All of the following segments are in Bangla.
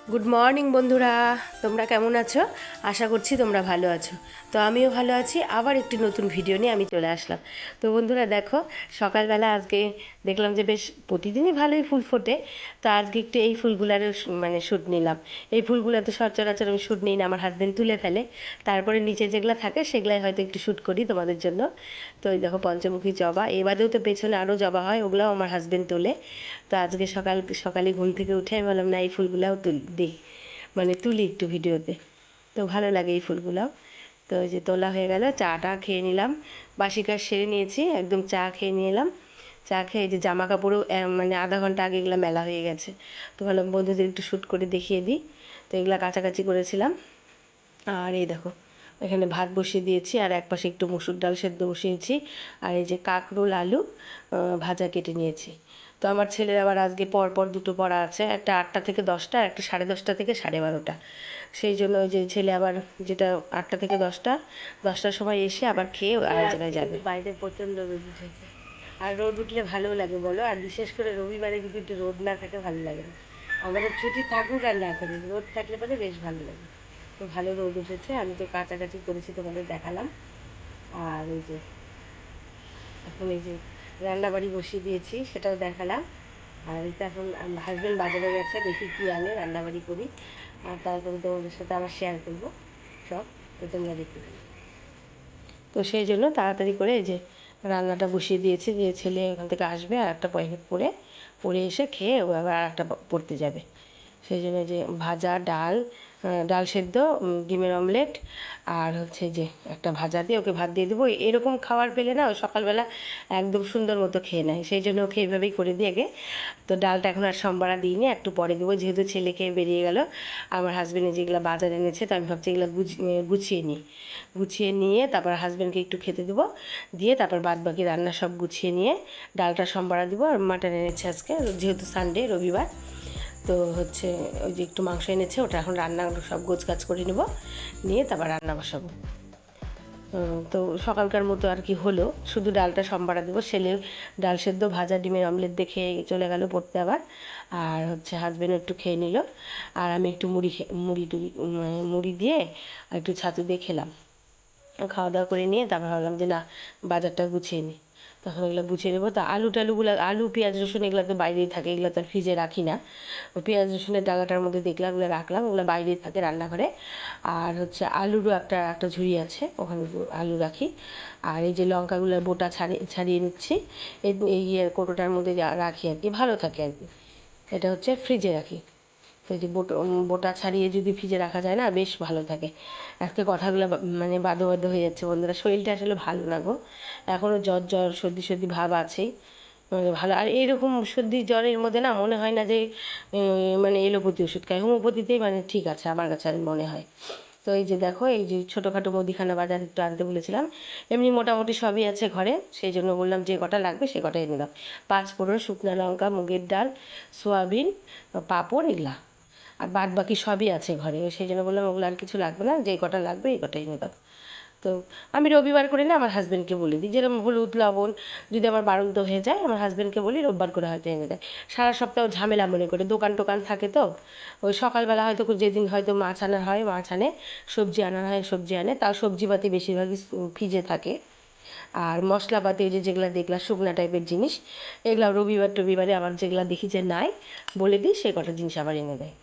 গুড মর্নিং বন্ধুরা, তোমরা কেমন আছো? আশা করছি তোমরা ভালো আছো। তো আমিও ভালো আছি। আবার একটি নতুন ভিডিও নিয়ে আমি চলে আসলাম। তো বন্ধুরা দেখো, সকালবেলা আজকে দেখলাম যে বেশ প্রতিদিনই ভালোই ফুল ফোটে। তো আজকে একটু এই ফুলগুলার মানে শ্যুট নিলাম। এই ফুলগুলো তো সচরাচর আমি শ্যুট নিই না, আমার হাজবেন্ড তুলে ফেলে। তারপরে নিচে যেগুলো থাকে সেগুলাই হয়তো একটু শ্যুট করি তোমাদের জন্য। তো এই দেখো পঞ্চমুখী জবা, এবারেও তো পেছনে আরও জবা হয়, ওগুলোও আমার হাজবেন্ড তোলে। তো আজকে সকালে ঘুম থেকে উঠে আমি বললাম না, এই ফুলগুলাও দিই, মানে তুলি একটু ভিডিওতে। তো ভালো লাগে এই ফুলগুলাও। তো ওই যে তোলা হয়ে গেল, চাটা খেয়ে নিলাম, বাসি কাজ সেরে নিয়েছি, একদম চা খেয়ে নিয়ে এলাম। চা খেয়ে যে জামা কাপড়ও মানে আধা ঘন্টা আগে এগুলো মেলা হয়ে গেছে। তো ভাবলাম বন্ধুদের একটু শ্যুট করে দেখিয়ে দিই। তো এগুলো কাছাকাছি করেছিলাম। আর এই দেখো, এখানে ভাত বসিয়ে দিয়েছি, আর এক পাশে একটু মুসুর ডাল সেদ্ধ বসিয়েছি। আর এই যে কাঁকরোল আলু ভাজা কেটে নিয়েছি। তো আমার ছেলের আবার আজকে পরপর দুটো পড়া আছে, একটা 8টা থেকে 10টা, একটা 10:30 থেকে 12:30। সেই জন্য ওই যে ছেলে আবার যেটা 8টা থেকে 10টা, 10টার সময় এসে আবার খেয়ে আর জায়গায় যাবে। বাইরে প্রচণ্ড রোদ উঠেছে, আর রোদ উঠলে ভালোও লাগে বলো, আর বিশেষ করে রবিবারে কিন্তু একটু রোদ না থাকে ভালো লাগে না। আমাদের ছুটি থাকুক আর না থাকুক, রোদ থাকলে পরে বেশ ভালো লাগে। তো ভালো রোদ উঠেছে, আমি তো কাছাকাছি করেছি তোমাদের দেখালাম। আর এই যে এখন এই যে রান্নাবাড়ি বসিয়ে দিয়েছি, সেটাও দেখালাম। আর এটা এখন হাজব্যান্ড বাজারে গেছে, দেখি কী আনে, রান্নাবাড়ি করি। আর তারপরে তোমাদের সাথে আবার শেয়ার করবো সব, তো তোমরা দেখতে পাবে। তো সেই জন্য তাড়াতাড়ি করে এই যে রান্নাটা বসিয়ে দিয়েছি, যে ছেলে ওখান থেকে আসবে আর একটা পড়ে পড়ে এসে খেয়ে ও আবার আর একটা পড়তে যাবে। সেই জন্য যে ভাজা ডাল, ডাল সেদ্ধ, ডিমের অমলেট, আর হচ্ছে যে একটা ভাজা দিয়ে ওকে ভাত দিয়ে দেবো। এরকম খাবার পেলে না ও সকালবেলা একদম সুন্দর মতো খেয়ে নেয়, সেই জন্য ওকে এইভাবেই করে দিই আগে। তো ডালটা এখন আর সম্বারা দিইনি, একটু পরে দেবো, যেহেতু ছেলে খেয়ে বেরিয়ে গেল। আমার হাজব্যান্ডে যেগুলো বাজার এনেছে, তো আমি ভাবছি এগুলো গুছিয়ে নিই। গুছিয়ে নিয়ে তারপর হাজব্যান্ডকে একটু খেতে দেবো, দিয়ে তারপর বাদ বাকি রান্না সব গুছিয়ে নিয়ে ডালটা সম্বারা দেবো। আর মাটন এনেছে আজকে, যেহেতু সানডে, রবিবার। তো হচ্ছে ওই যে একটু মাংস এনেছে, ওটা এখন রান্না সব গোছগাছ করে নেব, নিয়ে তারপর রান্না বসাবো। তো সকালকার মতো আর কি হলো, শুধু ডালটা সম্বারা দেবো। ছেলে ডাল সেদ্ধ ভাজা ডিমের অমলেট দিয়ে খেয়ে চলে গেল পড়তে আবার। আর হচ্ছে হাজব্যান্ড একটু খেয়ে নিল, আর আমি একটু মুড়ি দিয়ে আর একটু ছাতু দিয়ে খেলাম। খাওয়া দাওয়া করে নিয়ে তারপর ভাবলাম যে না, বাজারটা গুছিয়ে নিই। তখন এগুলো গুছিয়ে নেবো। তা আলু টালুগুলো, আলু পেঁয়াজ রসুন এগুলো তো বাইরেই থাকে, এগুলো তো আর ফ্রিজে রাখি না। ওই পেঁয়াজ রসুনের ডালাটার মধ্যে দেখলাম, ওগুলো রাখলাম, ওগুলো বাইরেই থাকে রান্নাঘরে। আর হচ্ছে আলুরও একটা একটা ঝুড়ি আছে, ওখানে আলু রাখি। আর এই যে লঙ্কাগুলো বোটা ছাড়িয়ে নিচ্ছি, এই কৌটোটার মধ্যে রাখি আর কি, ভালো থাকে আর কি। এটা হচ্ছে ফ্রিজে রাখি। তো এই যে বোটা ছাড়িয়ে যদি ফ্রিজে রাখা যায় না, বেশ ভালো থাকে। আজকে কথাগুলো মানে বাদো বাদো হয়ে যাচ্ছে বন্ধুরা, শরীরটা আসলে ভালো না গো। এখনও জ্বর জ্বর সর্দি সর্দি ভাব আছেই। মানে ভালো, আর এইরকম সর্দি জ্বরের মধ্যে না মনে হয় না যে মানে এলোপ্যাথি ওষুধ খাই, হোমিওপ্যাথিতেই মানে ঠিক আছে আমার কাছে আর মনে হয়। তো এই যে দেখো, এই যে ছোটোখাটো মুদিখানা বাজার একটু আনতে বলেছিলাম, এমনি মোটামুটি সবই আছে ঘরে, সেই জন্য বললাম যে কটা লাগবে সে কটাই নিলাম। 5 ফোড়ন, শুকনো লঙ্কা, মুগের ডাল, সয়াবিন, পাঁপড়, এগুলা। আর বাদ বাকি সবই আছে ঘরে, সেই জন্য বললাম ওগুলো আর কিছু লাগবে না, যে কটা লাগবে এই কটাই নিলাম। তো আমি রবিবার করে না আমার হাজব্যান্ডকে বলে দিই, যেরকম হলুদ লবণ যদি আমার বাড়ন্ত হয়ে যায়, আমার হাজব্যান্ডকে বলি রোববার করে হয়তো এনে দেয়। সারা সপ্তাহ ঝামেলা মনে করে, দোকান টোকান থাকে তো, ওই সকালবেলা হয়তো যেদিন হয়তো মাছ আনা হয় মাছ আনে, সবজি আনা হয় সবজি আনে, তাও সবজিপাতি বেশিরভাগই ফ্রিজে থাকে। আর মশলাপাতি ওই যে যেগুলো দেখলাম শুকনা টাইপের জিনিস, এগুলো রবিবার টবিবারে আমার যেগুলো দেখি যে নাই, বলে দিই, সে কটা জিনিস আবার এনে দেয়।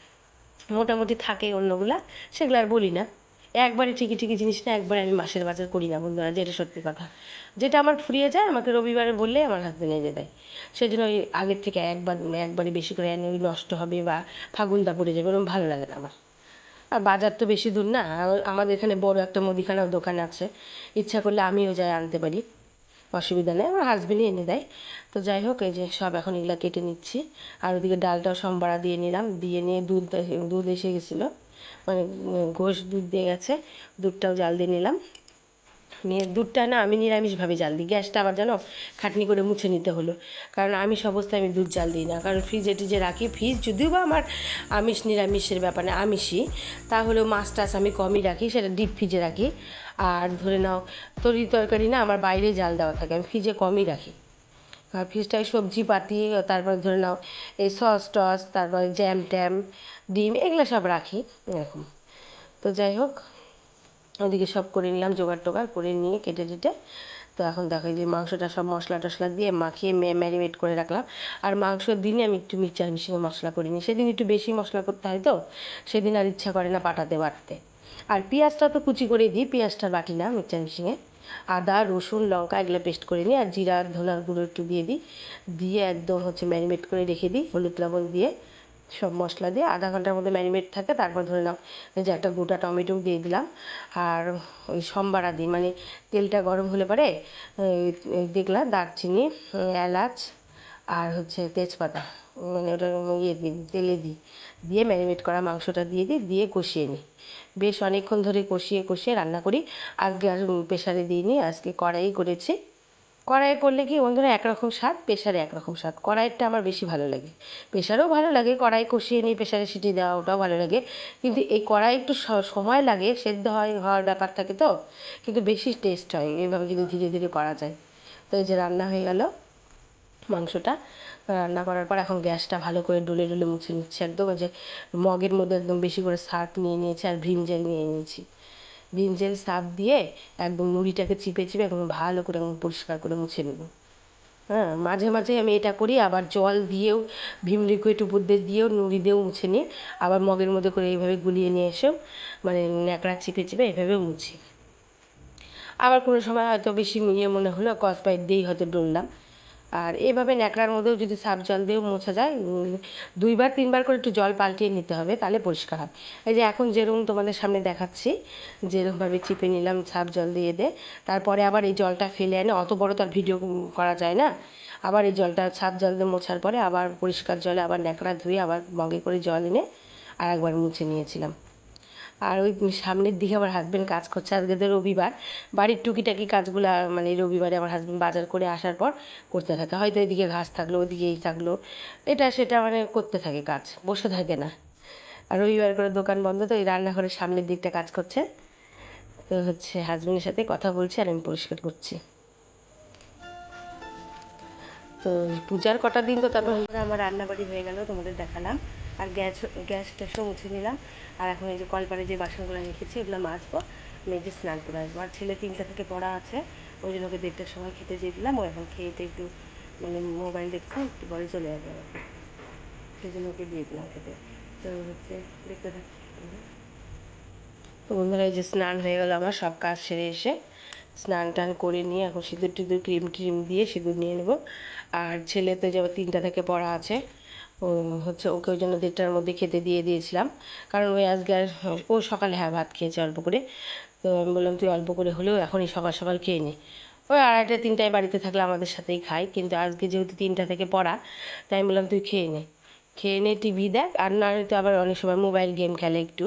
মোটামুটি থাকে অন্যগুলা, সেগুলো আর বলি না। একবারে ঠিকই ঠিকই জিনিস না, একবারে আমি মাসের বাজার করি না বন্ধুরা, যেটা সত্যি কথা। যেটা আমার ফুরিয়ে যায় আমাকে রবিবারে বললে আমার হাজবেন্ড এনে দেয়। সেই জন্য ওই আগের থেকে একবারই বেশি করে এনে ওই নষ্ট হবে বা ফাগুনটা পড়ে যাবে, ওরকম ভালো লাগে না আমার। আর বাজার তো বেশি দূর না, আমাদের এখানে বড় একটা মুদিখানার দোকান আছে, ইচ্ছা করলে আমিও যাই আনতে পারি, অসুবিধা নেই, আমার হাজবেন্ডই এনে দেয়। তো যাই হোক, এই যে সব এখন এগুলো কেটে নিচ্ছি। আর ওদিকে ডালটাও সম্বারা দিয়ে নিলাম, দিয়ে নিয়ে দুধ এসে গেছিলো, মানে ঘোষ দুধ দিয়ে গেছে, দুধটাও জাল দিয়ে নিলাম। নিয়ে দুধটা না আমি নিরামিষভাবে জাল দিই, গ্যাসটা আবার জানো খাটনি করে মুছে নিতে হলো, কারণ আমিষ অবস্থায় আমি দুধ জাল দিই না, কারণ ফ্রিজে টিজে রাখি। ফ্রিজ যদিও বা আমার আমিষ নিরামিষের ব্যাপারে আমিষই, তাহলেও মাছ টাছ আমি কমই রাখি, সেটা ডিপ ফ্রিজে রাখি। আর ধরে নাও তরকারি না আমার বাইরে জাল দেওয়া থাকে, আমি ফ্রিজে কমই রাখি। ফ্রিজটায় সবজি পাতি, তারপরে ধরে নাও এই সস টস, তারপরে জ্যাম ট্যাম, ডিম, এগুলো সব রাখি এরকম। তো যাই হোক, ওদিকে সব করে নিলাম, জোগাড় টোগাড় করে নিয়ে কেটে টেটে। তো এখন দেখো যে মাংসটা সব মশলা টশলা দিয়ে মাখিয়ে ম্যারিনেট করে রাখলাম। আর মাংসর দিনে আমি একটু মিক্সচার মিশিয়ে মশলা করিনি, সেদিন একটু বেশি মশলা করতে হয়, তো সেদিন আর ইচ্ছা করে না পাঠাতে বাটতে। আর পেঁয়াজটা তো কুচি করে দিই, পেঁয়াজটা বাটি না মিক্সচার মিশিয়ে। আদা রসুন লঙ্কা এগুলো পেস্ট করে নিই, আর জিরা ধনার গুঁড়ো একটু দিয়ে দিই, দিয়ে একদম ম্যারিনেট করে রেখে দিই হলুদ লবণ দিয়ে, সব মশলা দিয়ে আধা ঘন্টার মধ্যে ম্যারিনেট থাকে। তারপর ধরে নাও এই যে একটা গোটা টমেটো দিয়ে দিলাম, আর ওই সম্বারা দিই, মানে তেলটা গরম হলে পরে দেখলাম দারচিনি, এলাচ আর তেজপাতা, মানে ওটা দিই, তেলে দিই, দিয়ে ম্যারিনেট করা মাংসটা দিয়ে দিই, দিয়ে কষিয়ে নিই। বেশ অনেকক্ষণ ধরে কষিয়ে কষিয়ে রান্না করি। আজকে আর প্রেশারে দিইনি, আজকে কড়াই করেছি। কড়াইয়ে করলে কি বন্ধুরা একরকম স্বাদ, প্রেশারে একরকম স্বাদ। কড়াইয়েরটা আমার বেশি ভালো লাগে, প্রেশারেও ভালো লাগে, কড়াই কষিয়ে নিয়ে প্রেশারে সিটি দেওয়া ওটাও ভালো লাগে। কিন্তু এই কড়াই একটু সময় লাগে, সেদ্ধ হওয়ার ব্যাপার থাকে তো, কিন্তু বেশি টেস্ট হয় এইভাবে কিন্তু ধীরে ধীরে করা যায়। তো এই যে রান্না হয়ে গেল মাংসটা। রান্না করার পর এখন গ্যাসটা ভালো করে ডলে ডলে মুছে নিচ্ছে, একদম ওই যে মগের মধ্যে একদম বেশি করে সার্ফ নিয়ে নিয়েছি আর ভিম জেল নিয়ে নিয়েছি। ভিম জেল সার্ফ দিয়ে একদম নুড়িটাকে চিপে চিপে একদম ভালো করে পরিষ্কার করে মুছে নেব। হ্যাঁ, মাঝে মাঝে আমি এটা করি, আবার জল দিয়েও ভিম লিকুইড উপর দিয়ে দিয়েও নুড়ি দিয়েও মুছে নিই, আবার মগের মধ্যে করে এইভাবে গুলিয়ে নিয়ে এসেও মানে ন্যাকড়া চিপে চিপে এভাবেও মুছি। আবার কোনো সময় হয়তো বেশি মনে হলো স্কচব্রাইট দিয়েই হয়তো ডললাম। আর এভাবে ন্যাকড়ার মধ্যেও যদি সার্ফ জল দিয়েও মোছা যায়, 2-3 বার করে একটু জল পাল্টিয়ে নিতে হবে, তাহলে পরিষ্কার হয়। এই যে এখন যেরকম তোমাদের সামনে দেখাচ্ছি, যেরকমভাবে চিপে নিলাম সার্ফ জল দিয়ে তারপরে আবার এই জলটা ফেলে এনে, অত বড় তো আর ভিডিও করা যায় না, আবার এই জলটা সার্ফ জল দিয়ে মোছার পরে আবার পরিষ্কার জলে আবার ন্যাকড়া ধুয়ে আবার মগে করে জল এনে আর একবার মুছে নিয়েছিলাম। আর ওই সামনের দিকে আমার হাজব্যান্ড কাজ করছে, আজকে তো রবিবার, বাড়ির টুকিটাকি কাজগুলো মানে রবিবারে আমার হাজব্যান্ড বাজার করে আসার পর করতে থাকে, হয়তো এদিকে ঘাস থাকলো ওদিকে এই থাকলো, এটা সেটা মানে করতে থাকে কাজ, বসে থাকে না। আর রবিবার করে দোকান বন্ধ, তো এই রান্নাঘরের সামনের দিকটা কাজ করছে। তো হাজব্যান্ডের সাথে কথা বলছি আর আমি পরিষ্কার করছি। তো পূজার কটা দিন তো তারপর আমার রান্নাবাড়ি হয়ে গেল, তোমাদের দেখালাম। আর গ্যাস ট্যাসও মুছে নিলাম। আর এখন এই যে কলপারে যে বাসনগুলো রেখেছি ওগুলো মাজবো, মেজে স্নান করে আসবো। আর ছেলে 3টা থেকে পড়া আছে, ওই জন্য ওকে 1:30টার সময় খেতে দিয়ে দিলাম। ও এখন খেয়েতে একটু মানে মোবাইল দেখছে, একটু পরে চলে যাবে, সেই জন্য ওকে দিয়ে দিলাম খেতে। তো দেখতে থাকি। তো বন্ধুরা এই যে স্নান হয়ে গেল আমার, সব কাজ সেরে এসে স্নান টান করে নিয়ে এখন সিঁদুর টিঁদুর ক্রিম ট্রিম দিয়ে সিঁদুর নিয়ে নেবো। আর ছেলে তো যাবে 3টা থেকে পড়া আছে, ও ওকে ওই জন্য 1:30টার মধ্যে খেতে দিয়ে দিয়েছিলাম। কারণ ওই আজকে আর ও সকালে ভাত খেয়েছে অল্প করে। তো আমি বললাম তুই অল্প করে হলেও এখনই সকাল সকাল খেয়ে নে। ওই 2:30-3টায় বাড়িতে থাকলে আমাদের সাথেই খাই, কিন্তু আজকে যেহেতু 3টা থেকে পড়া, তাই আমি বললাম তুই খেয়ে নে, খেয়ে নে, টিভি দেখ। আর না হয়তো আবার অনেক সময় মোবাইল গেম খেলে একটু,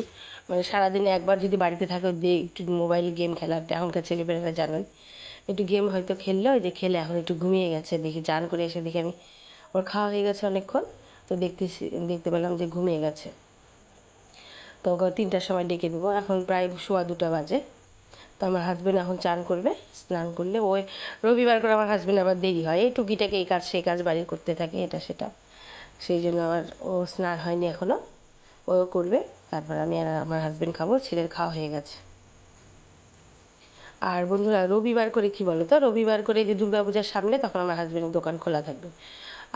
মানে সারাদিনে একবার যদি বাড়িতে থাকে দিয়ে একটু মোবাইল গেম খেলার, এখনকার ছেলেপেলেরা জানেন, একটু গেম হয়তো খেললো, ওই যে খেলে এখন একটু ঘুমিয়ে গেছে, দেখি চান করে এসে দেখি আমি ওর খাওয়া হয়ে গেছে অনেকক্ষণ, তো দেখতে পেলাম যে ঘুমিয়ে গেছে। তো ওকে 3টার সময় ডেকে দেবো, এখন প্রায় 1:15 বাজে। তো আমার হাজব্যান্ড এখন চান করবে, স্নান করলে ওই রবিবার করে আমার হাজব্যান্ড আবার দেরি হয়, এই টুকিটাকে এই কাজ সেই কাজ বাড়ির করতে থাকে এটা সেটা, সেই জন্য আমার ও স্নান হয়নি এখনও, ও করবে। তারপর আমি আর আমার হাজব্যান্ড খাবো, ছেলের খাওয়া হয়ে গেছে। আর বন্ধুরা রবিবার করে কি বলো তো, রবিবার করে যে দুর্গাপূজার সামনে তখন আমার হাজব্যান্ডের দোকান খোলা থাকবে।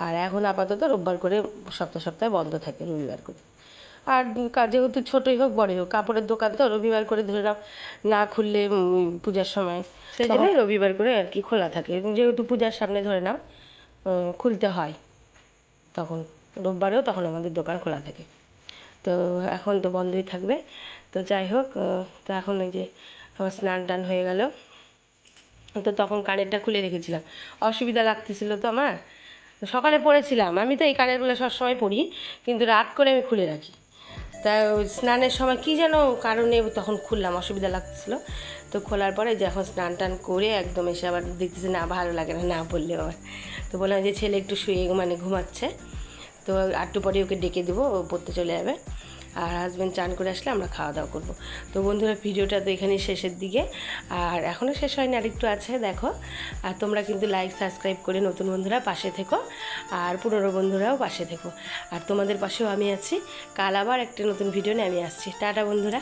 আর এখন আপাতত রোববার করে সপ্তাহে সপ্তাহে বন্ধ থাকে রবিবার করে। আর যেহেতু ছোটোই হোক বড়ই হোক কাপড়ের দোকান, তো রবিবার করে ধরে নাও না খুললে পূজার সময়, সেই জন্য রবিবার করে আর কি খোলা থাকে, যেহেতু পূজার সামনে ধরে নাও খুলতে হয়, তখন রোববারেও তখন আমাদের দোকান খোলা থাকে। তো এখন তো বন্ধই থাকবে। তো যাই হোক, তো এখন ওই যে আমার স্নান টান হয়ে গেল, তো তখন কানেরটা খুলে রেখেছিলাম, অসুবিধা লাগতেছিল তো আমার, সকালে পরেছিলাম, আমি তো এই কানেরগুলো সবসময় পরি, কিন্তু রাত করে আমি খুলে রাখি। তা স্নানের সময় কী যেন কারণে তখন খুললাম, অসুবিধা লাগছিলো। তো খোলার পরে যে এখন স্নান টান করে একদম এসে আবার দেখতেছি না ভালো লাগে না না বললেও আবার, তো বললাম যে ছেলে একটু শুয়ে মানে ঘুমাচ্ছে, তো একটু পরে ওকে ডেকে দেবো, ও পড়তে চলে যাবে। আর হাজব্যান্ড চান করে আসলে আমরা খাওয়া দাওয়া করবো। তো বন্ধুরা ভিডিওটা তো এখানেই শেষের দিকে, আর এখনও শেষ হয়নি, আরেকটু আছে দেখো। আর তোমরা কিন্তু লাইক সাবস্ক্রাইব করে নতুন বন্ধুরা পাশে থেকো, আর পুরনো বন্ধুরাও পাশে থেকো। আর তোমাদের পাশেও আমি আছি। কাল আবার একটা নতুন ভিডিও নিয়ে আমি আসছি। টাটা বন্ধুরা।